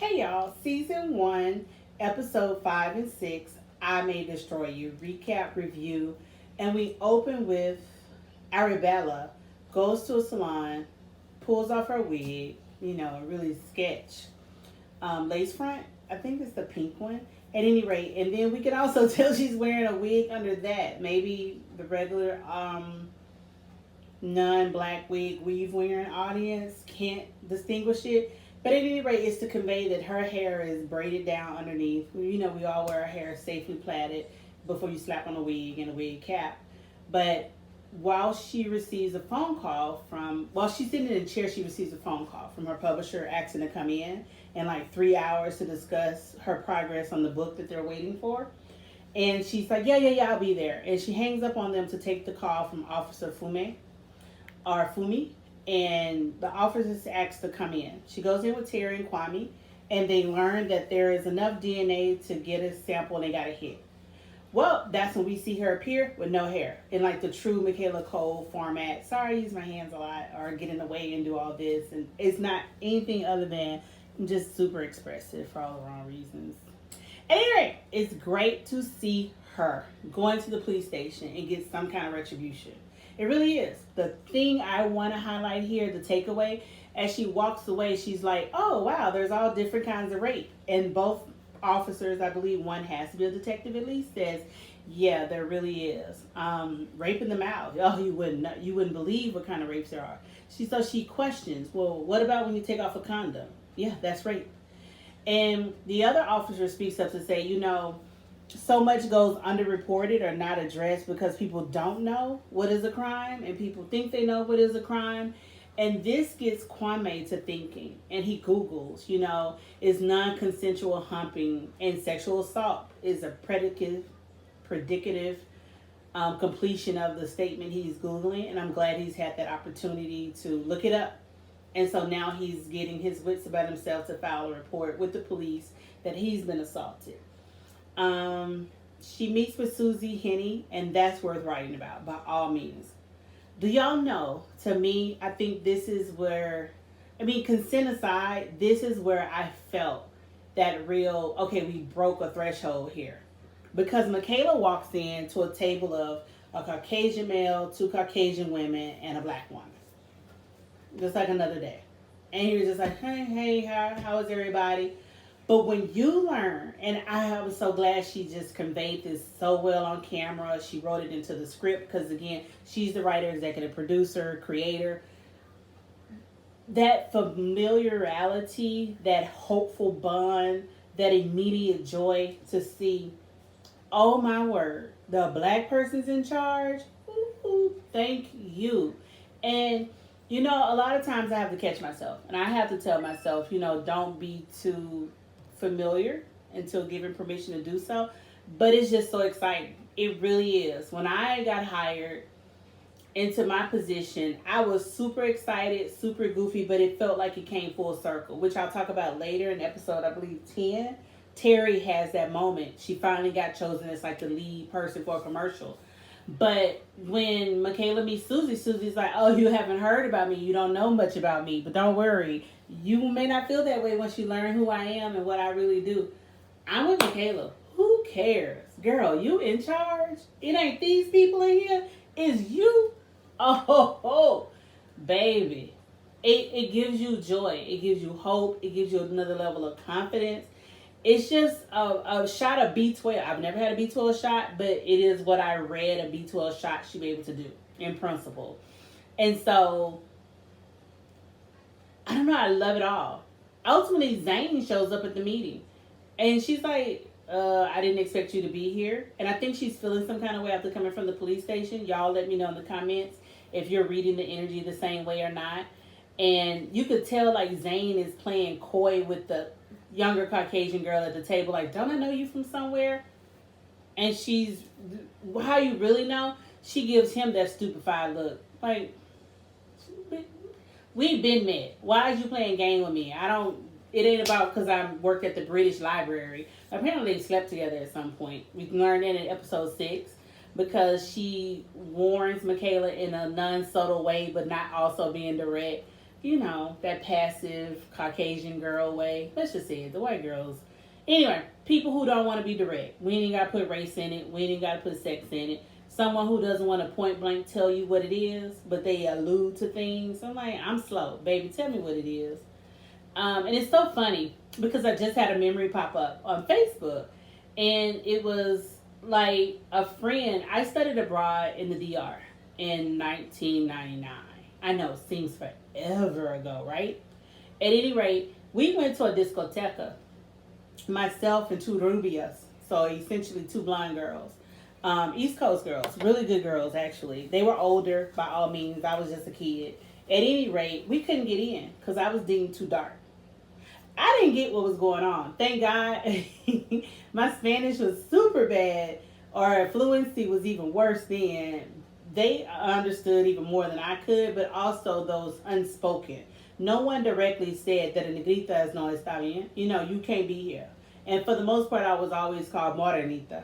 Hey y'all, season one, episode 5 and 6, I May Destroy You, recap, review, and we open with Arabella goes to a salon, pulls off her wig, really sketch. Lace front, I think it's the pink one. At any rate, and then we can also tell she's wearing a wig under that. Maybe the regular non-black wig weave wearing audience can't distinguish it. But at any rate, it's to convey that her hair is braided down underneath. We all wear our hair safely plaited before you slap on a wig and a wig cap. But while she's sitting in a chair, she receives a phone call from her publisher asking to come in like 3 hours to discuss her progress on the book that they're waiting for. And she's like, yeah, I'll be there. And she hangs up on them to take the call from Officer Fumi, and the officers asked to come in. She goes in with Terry and Kwame, and they learn that there is enough DNA to get a sample and they got a hit. Well, that's when we see her appear with no hair in like the true Michaela Cole format. Sorry, I use my hands a lot or get in the way and do all this. And it's not anything other than just super expressive for all the wrong reasons. Anyway, it's great to see her going to the police station and get some kind of retribution. It really is. The thing I want to highlight here, the takeaway, as she walks away, she's like, oh, wow, there's all different kinds of rape. And both officers, I believe one has to be a detective at least, says, yeah, there really is. Rape in the mouth. Oh, you wouldn't believe what kind of rapes there are. She questions, well, what about when you take off a condom? Yeah, that's rape. And the other officer speaks up to say, so much goes underreported or not addressed because people don't know what is a crime and people think they know what is a crime. And this gets Kwame to thinking, and he Googles, is non-consensual humping and sexual assault is a predicative completion of the statement he's Googling. And I'm glad he's had that opportunity to look it up. And so now he's getting his wits about himself to file a report with the police that he's been assaulted. She meets with Susie Henney, and that's worth writing about by all means. Do y'all know, to me, I think this is where, consent aside, this is where I felt that real, okay, we broke a threshold here. Because Michaela walks in to a table of a Caucasian male, 2 Caucasian women, and a black woman. Just like another day. And you're just like, hey, how is everybody? But when you learn, and I was so glad she just conveyed this so well on camera. She wrote it into the script because, again, she's the writer, executive producer, creator. That familiarity, that hopeful bond, that immediate joy to see, oh my word, the black person's in charge. Ooh, thank you. And, a lot of times I have to catch myself. And I have to tell myself, don't be too familiar until given permission to do so. But it's just so exciting. It really is. When I got hired into my position, I was super excited, super goofy, but it felt like it came full circle, which I'll talk about later in episode, I believe, 10. Terry has that moment. She finally got chosen as like the lead person for a commercial. But when Michaela meets Susie, Susie's like, oh, you haven't heard about me. You don't know much about me. But don't worry. You may not feel that way once you learn who I am and what I really do. I'm with Michaela. Who cares? Girl, you in charge? It ain't these people in here. It's you. Oh, baby. It gives you joy. It gives you hope. It gives you another level of confidence. It's just a shot of B12. I've never had a B12 shot, but it is what I read a B12 shot should be able to do in principle. And so, I don't know, I love it all. Ultimately, Zane shows up at the meeting. And she's like, I didn't expect you to be here. And I think she's feeling some kind of way after coming from the police station. Y'all let me know in the comments if you're reading the energy the same way or not. And you could tell like Zane is playing coy with the younger Caucasian girl at the table, like, don't I know you from somewhere? And how you really know? She gives him that stupefied look. Like, we've been met. Why is you playing game with me? It ain't about because I worked at the British Library. Apparently they slept together at some point. We learned that in episode 6 because she warns Michaela in a non-subtle way, but not also being direct, you know, that passive Caucasian girl way. Let's just say it, the white girls. Anyway, people who don't want to be direct. We ain't got to put race in it. We ain't got to put sex in it. Someone who doesn't want to point blank tell you what it is, but they allude to things. I'm like, I'm slow. Baby, tell me what it is. And it's so funny because I just had a memory pop up on Facebook. And it was like a friend. I studied abroad in the DR in 1999. I know, seems forever ago, right? At any rate, we went to a discoteca, myself and two rubias, so essentially two blind girls, East Coast girls, really good girls actually. They were older by all means. I was just a kid. At any rate, we couldn't get in because I was deemed too dark. I didn't get what was going on. Thank God, my Spanish was super bad, or fluency was even worse then. They understood even more than I could, but also those unspoken. No one directly said that a negrita is no está bien. You know, you can't be here. And for the most part, I was always called morenita.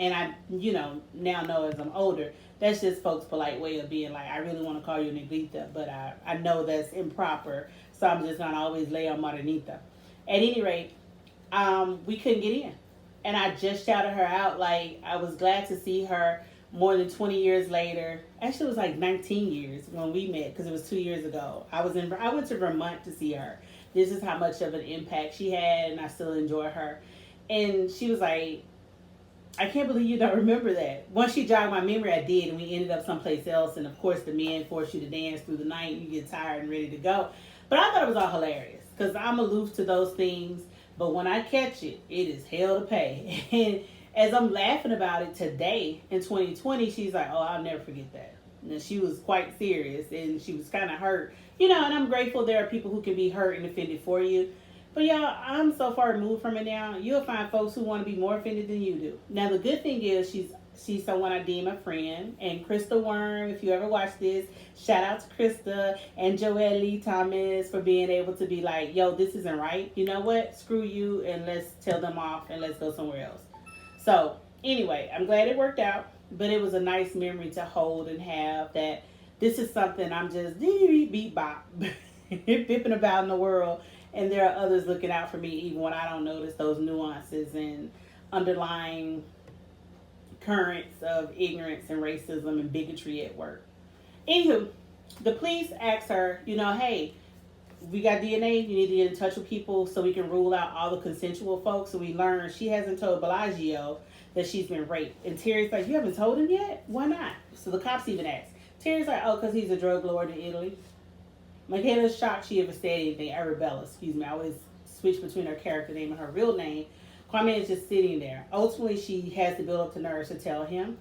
And I, you now know as I'm older, that's just folks' polite way of being like, I really want to call you negrita, but I know that's improper. So I'm just going to always lay on morenita. At any rate, we couldn't get in. And I just shouted her out, like, I was glad to see her more than 20 years later. Actually, it was like 19 years when we met because it was 2 years ago. I went to Vermont to see her. This is how much of an impact she had, and I still enjoy her. And she was like, I can't believe you don't remember that. Once she jogged my memory, I did, and we ended up someplace else. And of course, the men force you to dance through the night. You get tired and ready to go. But I thought it was all hilarious because I'm aloof to those things. But when I catch it, it is hell to pay. And as I'm laughing about it today in 2020, she's like, oh, I'll never forget that. And she was quite serious and she was kind of hurt. And I'm grateful there are people who can be hurt and offended for you. But y'all, I'm so far removed from it now. You'll find folks who want to be more offended than you do. Now, the good thing is she's someone I deem a friend. And Krista Worm, if you ever watch this, shout out to Krista and Joelle Lee Thomas for being able to be like, yo, this isn't right. You know what? Screw you and let's tell them off and let's go somewhere else. So, anyway, I'm glad it worked out, but it was a nice memory to hold and have that this is something I'm just beep bop, bipping about in the world, and there are others looking out for me even when I don't notice those nuances and underlying currents of ignorance and racism and bigotry at work. Anywho, the police asked her, hey, we got DNA, you need to get in touch with people so we can rule out all the consensual folks. So we learned she hasn't told Bellagio that she's been raped. And Terry's like, you haven't told him yet? Why not? So the cops even asked. Terry's like, oh, because he's a drug lord in Italy. Michaela's shocked she ever said anything. Arabella, excuse me. I always switch between her character name and her real name. Kwame is just sitting there. Ultimately, she has to build up the nerves to tell him.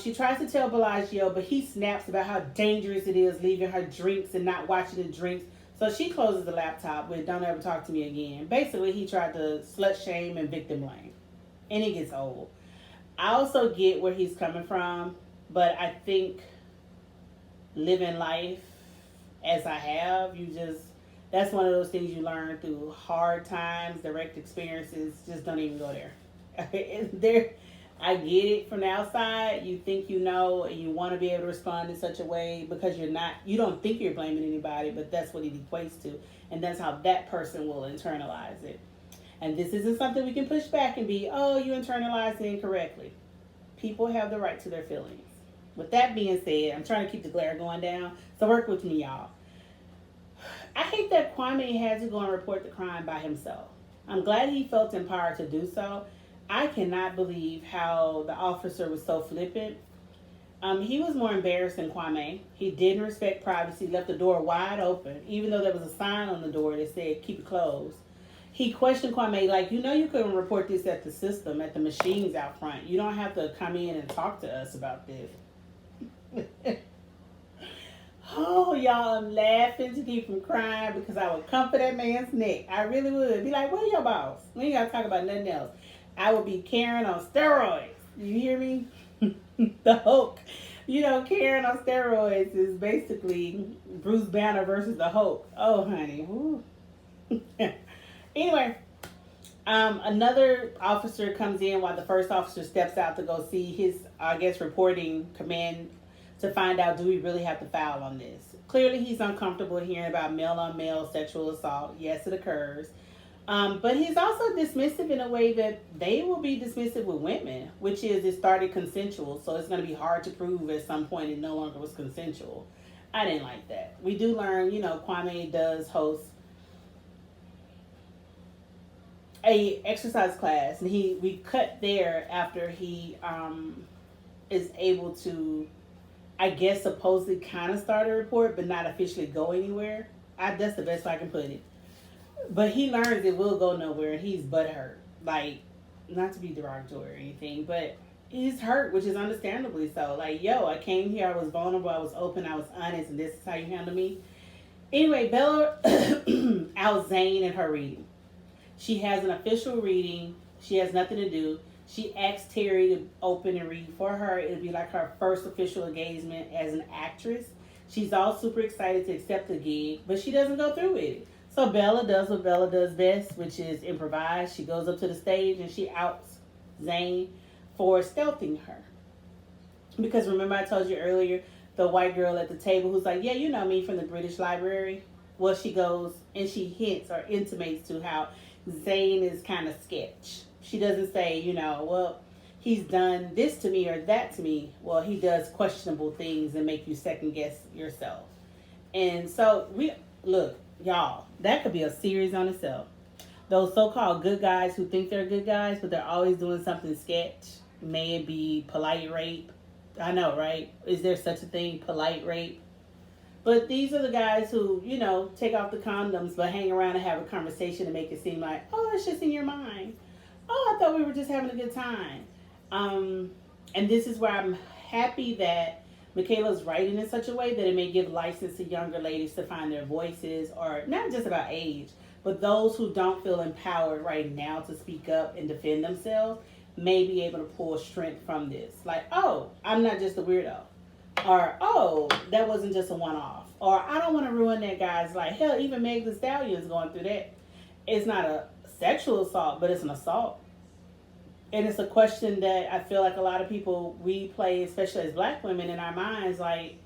She tries to tell Bellagio, but he snaps about how dangerous it is leaving her drinks and not watching the drinks. So she closes the laptop with, don't ever talk to me again. Basically, he tried to slut shame and victim blame. And it gets old. I also get where he's coming from, but I think living life as I have, that's one of those things you learn through hard times, direct experiences. Just don't even go there. I get it from the outside. You think you know, and you want to be able to respond in such a way because you don't think you're blaming anybody, but that's what it equates to. And that's how that person will internalize it. And this isn't something we can push back and be, oh, you internalized it incorrectly. People have the right to their feelings. With that being said, I'm trying to keep the glare going down. So work with me, y'all. I hate that Kwame had to go and report the crime by himself. I'm glad he felt empowered to do so. I cannot believe how the officer was so flippant. He was more embarrassed than Kwame. He didn't respect privacy, left the door wide open, even though there was a sign on the door that said, keep it closed. He questioned Kwame like, you couldn't report this at the system, at the machines out front. You don't have to come in and talk to us about this. Oh, y'all, I'm laughing to keep from crying because I would come for that man's neck. I really would. Be like, where your boss? We ain't got to talk about nothing else. I would be Karen on steroids. You hear me? The Hulk. Karen on steroids is basically Bruce Banner versus the Hulk. Oh, honey. Anyway, another officer comes in while the first officer steps out to go see his, reporting command to find out, do we really have to file on this? Clearly, he's uncomfortable hearing about male on male sexual assault. Yes, it occurs. But he's also dismissive in a way that they will be dismissive with women, which is it started consensual, so it's going to be hard to prove at some point it no longer was consensual. I didn't like that. We do learn, Kwame does host a exercise class, and we cut there after he is able to, I guess, supposedly kind of start a report, but not officially go anywhere. That's the best way I can put it. But he learns it will go nowhere, and he's butthurt. Like, not to be derogatory or anything, but he's hurt, which is understandably so. Like, yo, I came here, I was vulnerable, I was open, I was honest, and this is how you handle me. Anyway, Bella out Zane in her reading. She has an official reading. She has nothing to do. She asked Terry to open and read for her. It'll be like her first official engagement as an actress. She's all super excited to accept the gig, but she doesn't go through with it. So Bella does what Bella does best, which is improvise. She goes up to the stage and she outs Zane for stealthing her. Because remember I told you earlier, the white girl at the table who's like, yeah, you know me from the British Library. Well, she goes and she hints or intimates to how Zane is kind of sketch. She doesn't say, well, he's done this to me or that to me. Well, he does questionable things and make you second guess yourself. And so look, y'all, that could be a series on itself. Those so-called good guys who think they're good guys, but they're always doing something sketch. May it be polite rape. I know, right? Is there such a thing, polite rape? But these are the guys who, take off the condoms but hang around and have a conversation to make it seem like, oh, it's just in your mind. Oh, I thought we were just having a good time. And this is where I'm happy that Michaela's writing in such a way that it may give license to younger ladies to find their voices, or not just about age, but those who don't feel empowered right now to speak up and defend themselves may be able to pull strength from this. Like, oh, I'm not just a weirdo. Or, oh, that wasn't just a one-off. Or, I don't want to ruin that guy's life. Hell, even Meg Thee Stallion's going through that. It's not a sexual assault, but it's an assault. And it's a question that I feel like a lot of people replay, especially as black women, in our minds, like,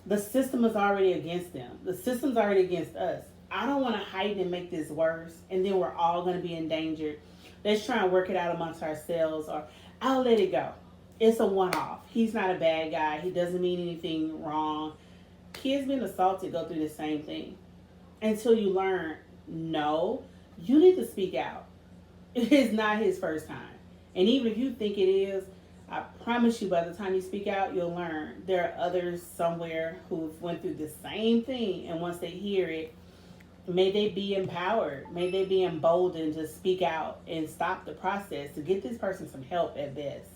the system is already against them. The system's already against us. I don't want to heighten and make this worse, and then we're all going to be endangered. Let's try and work it out amongst ourselves, or I'll let it go. It's a one-off. He's not a bad guy. He doesn't mean anything wrong. Kids being assaulted go through the same thing. Until you learn, no, you need to speak out. It is not his first time. And even if you think it is, I promise you by the time you speak out, you'll learn. There are others somewhere who've went through the same thing, and once they hear it, may they be empowered. May they be emboldened to speak out and stop the process to get this person some help at best.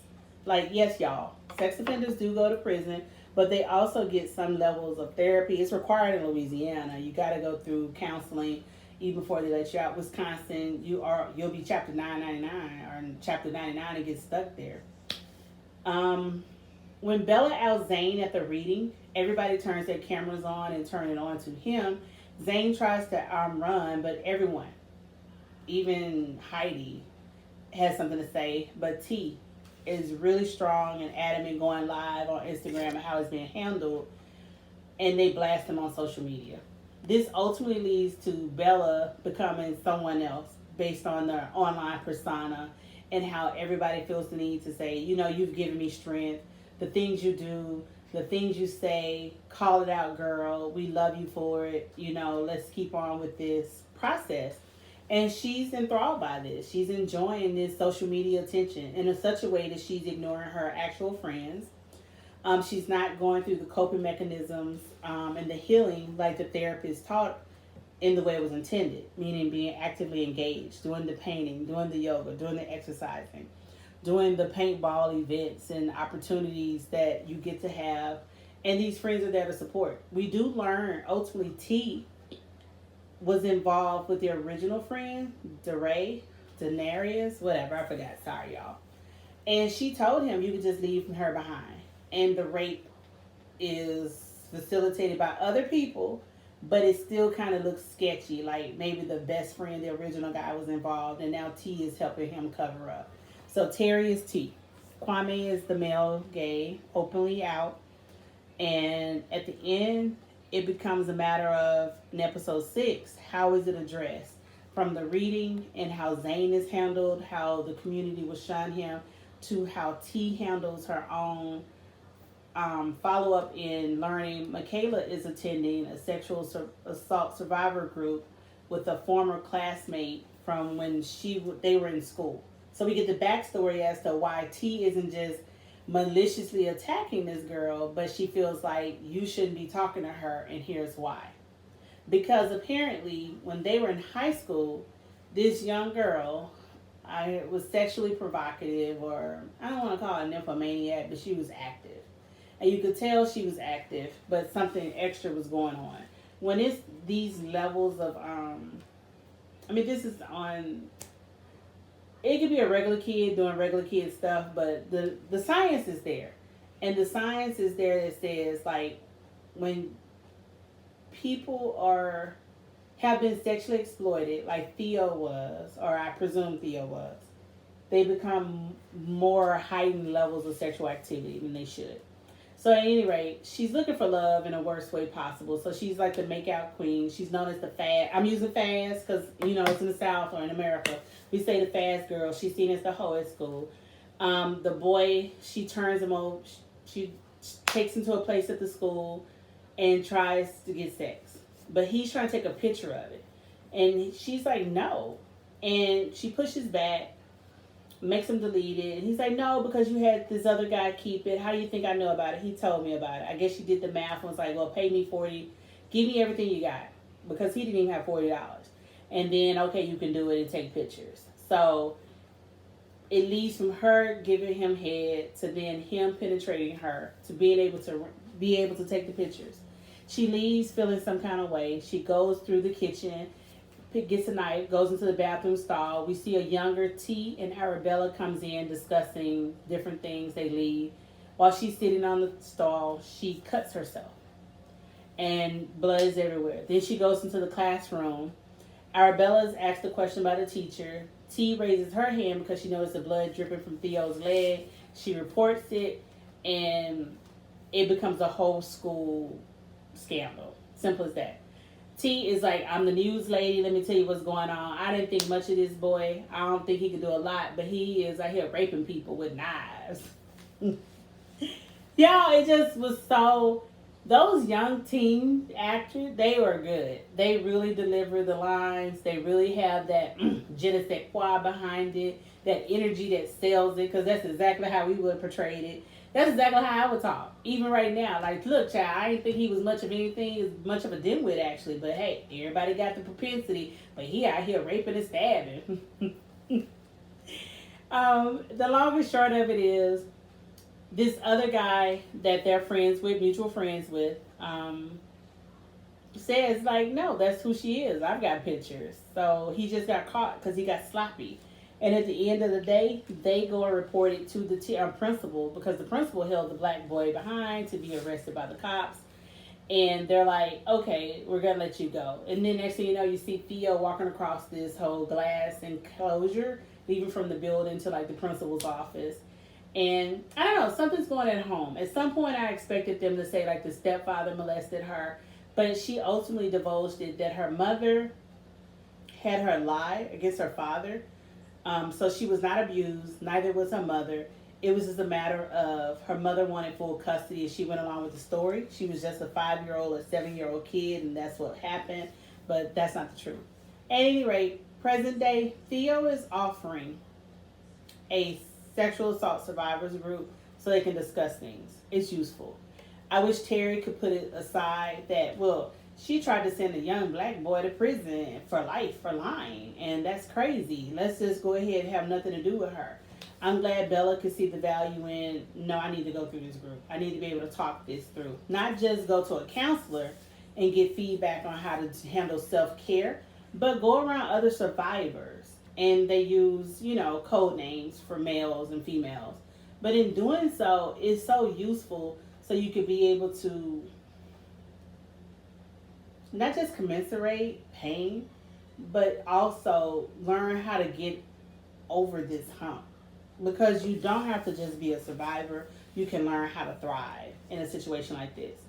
Like, yes, y'all, sex offenders do go to prison, but they also get some levels of therapy. It's required in Louisiana. You got to go through counseling even before they let you out. Wisconsin, you'll be Chapter 999 or in Chapter 99 and get stuck there. When Bella outs Zane at the reading, everybody turns their cameras on and turn it on to him. Zane tries to run, but everyone, even Heidi, has something to say. But T is really strong and adamant, going live on Instagram and how it's being handled, and they blast him on social media. This ultimately leads to Bella becoming someone else based on their online persona and how everybody feels the need to say, you've given me strength. The things you do, the things you say, call it out, girl. We love you for it. Let's keep on with this process. And she's enthralled by this. She's enjoying this social media attention in such a way that she's ignoring her actual friends. She's not going through the coping mechanisms and the healing like the therapist taught in the way it was intended, meaning being actively engaged, doing the painting, doing the yoga, doing the exercising, doing the paintball events and opportunities that you get to have. And these friends are there to support. We do learn, ultimately, T was involved with the original friend, Denarius, whatever, I forgot. Sorry, y'all. And she told him you could just leave her behind. And the rape is facilitated by other people, but it still kind of looks sketchy. Like maybe the best friend, the original guy, was involved, and now T is helping him cover up. So Terry is T. Kwame is the male gay, openly out. And at the end, it becomes a matter of, in episode 6, how is it addressed? From the reading and how Zane is handled, how the community will shun him, to how T handles her own follow up in learning. Michaela is attending a sexual assault survivor group with a former classmate from when they were in school. So we get the backstory as to why T isn't just maliciously attacking this girl, but she feels like you shouldn't be talking to her, and here's why. Because apparently, when they were in high school, this young girl, I was sexually provocative, or I don't want to call her a nymphomaniac, but she was active. And you could tell she was active, but something extra was going on. When it's these levels of, this is on, it could be a regular kid doing regular kid stuff, but the science is there. And the science is there that says, like, when people have been sexually exploited, like Theo was, or I presume Theo was, they become more heightened levels of sexual activity than they should. So at any rate, she's looking for love in the worst way possible. So she's like the makeout queen. She's known as the fast. I'm using fast because, it's in the South or in America. We say the fast girl. She's seen as the hoe at school. The boy, she turns him over. She takes him to a place at the school and tries to get sex. But he's trying to take a picture of it. And she's like, no. And she pushes back, makes him delete it. And he's like, no, because you had this other guy keep it. How do you think I know about it? He told me about it. I guess she did the math and was like, well, pay me 40. Give me everything you got. Because he didn't even have $40. And then, okay, you can do it and take pictures. So it leads from her giving him head to then him penetrating her to being able to take the pictures. She leaves feeling some kind of way. She goes through the kitchen, gets a knife, goes into the bathroom stall. We see a younger T, and Arabella comes in discussing different things. They leave. While she's sitting on the stall, she cuts herself. And blood is everywhere. Then she goes into the classroom. Arabella's asked a question by the teacher. T raises her hand because she noticed the blood dripping from Theo's leg. She reports it, and it becomes a whole school scandal. Simple as that. T is like, I'm the news lady. Let me tell you what's going on. I didn't think much of this boy. I don't think he could do a lot, but he is out here raping people with knives. Y'all, it just was so... Those young teen actors, they were good. They really deliver the lines. They really have that je ne sais quoi behind it, that energy that sells it, because that's exactly how we would portray it. That's exactly how I would talk. Even right now, like, look, child, I didn't think he was much of anything, much of a dimwit, actually. But hey, everybody got the propensity. But he out here raping and stabbing. The long and short of it is, this other guy that they're friends with, mutual friends with, says, like, no, that's who she is. I've got pictures. So he just got caught because he got sloppy. And at the end of the day, they go and report it to the principal, because the principal held the black boy behind to be arrested by the cops. And they're like, okay, we're going to let you go. And then next thing you know, you see Theo walking across this whole glass enclosure, leaving from the building to, like, the principal's office. And I don't know, something's going at home. At some point, I expected them to say, like, the stepfather molested her. But she ultimately divulged it that her mother had her lie against her father. So she was not abused, neither was her mother. It was just a matter of her mother wanted full custody, and she went along with the story. She was just a 5-year-old or 7-year-old kid, and that's what happened. But that's not the truth. At any rate, present day, Theo is offering a sexual assault survivors group so they can discuss things. It's useful. I wish Terry could put it aside that, well, she tried to send a young black boy to prison for life for lying, and that's crazy. Let's just go ahead and have nothing to do with her. I'm glad Bella could see the value in, no, I need to go through this group. I need to be able to talk this through. Not just go to a counselor and get feedback on how to handle self-care, but go around other survivors. And they use, code names for males and females. But in doing so, it's so useful so you can be able to not just commensurate pain, but also learn how to get over this hump. Because you don't have to just be a survivor. You can learn how to thrive in a situation like this.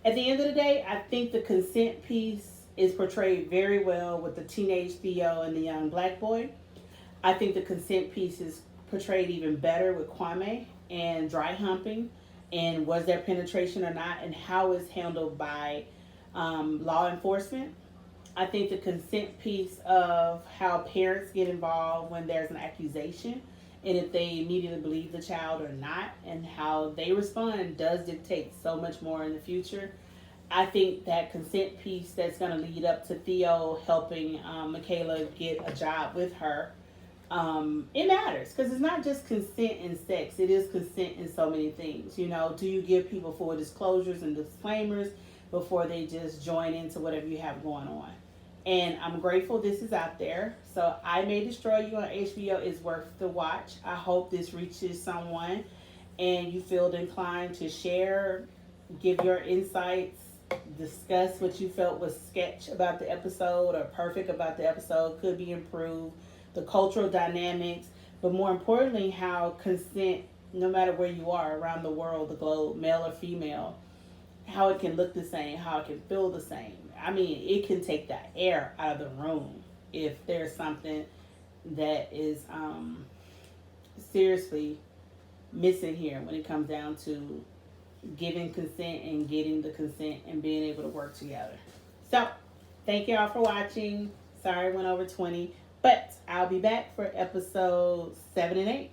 At the end of the day, I think the consent piece is portrayed very well with the teenage Theo and the young black boy. I think the consent piece is portrayed even better with Kwame and dry humping, and was there penetration or not, and how it's handled by law enforcement. I think the consent piece of how parents get involved when there's an accusation and if they immediately believe the child or not, and how they respond does dictate so much more in the future. I think that consent piece that's going to lead up to Theo helping Michaela get a job with her, it matters because it's not just consent in sex. It is consent in so many things. You know, do you give people full disclosures and disclaimers before they just join into whatever you have going on? And I'm grateful this is out there. So I May Destroy You on HBO is worth the watch. I hope this reaches someone and you feel inclined to share, give your insights, discuss what you felt was sketch about the episode or perfect about the episode, could be improved, the cultural dynamics, but more importantly, how consent, no matter where you are around the world, the globe, male or female, how it can look the same, how it can feel the same. I mean, it can take the air out of the room if there's something that is seriously missing here when it comes down to giving consent and getting the consent and being able to work together. So, thank y'all for watching. Sorry I went over 20, but I'll be back for episode 7 and 8.